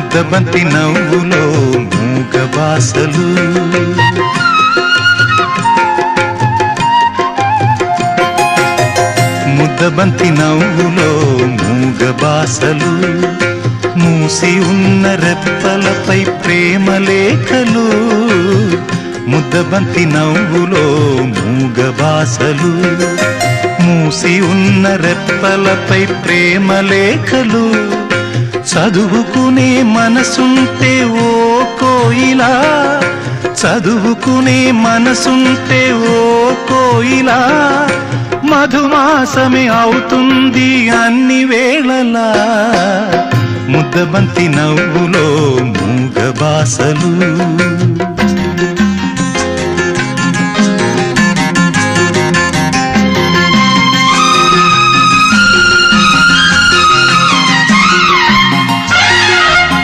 ముద్దబంతి నవ్వులో మూగ బాసలు ముద్దబంతి నవ్వులో మూగ బాసలు మూసి ఉన్న రెప్పలపై ప్రేమ లేఖలు ముద్దబంతి నవ్వులో మూగ బాసలు మూసి ఉన్న రెప్పలపై ప్రేమ లేఖలు చదువుకునే మనసుంటే ఓ కోయిలా చదువుకునే మనసుంటే ఓ కోయిలా మధుమాసమే అవుతుంది అన్ని వేళలా ముద్దబంతి నవ్వులో మూగ బాసలు